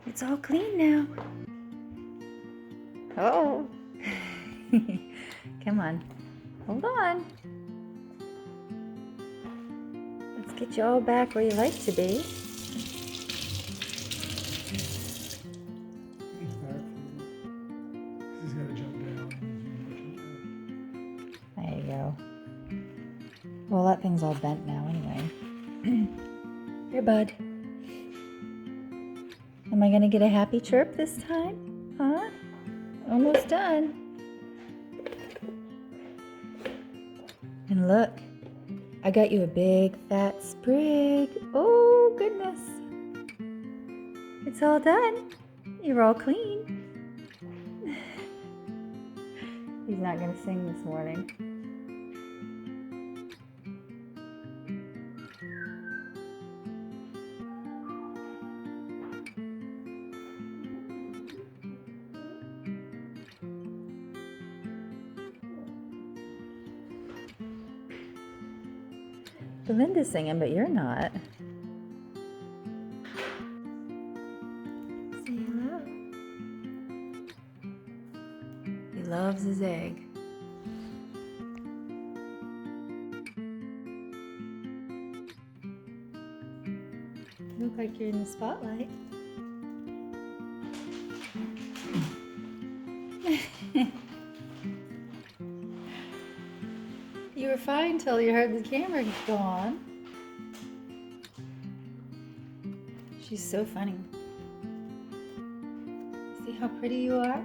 It's all clean now. Oh. Come on. Hold on. Let's get you all back where you like to be. He's back. He's got to jump down. There you go. Well, that thing's all bent now anyway. Here, bud. Am I gonna get a happy chirp this time? Huh? Almost done. And look, I got you a big fat sprig. Oh, goodness. It's all done. You're all clean. He's not gonna sing this morning. Belinda's singing, but you're not. Say hello. He loves his egg. You look like you're in the spotlight. You were fine till you heard the camera go on. She's so funny. See how pretty you are?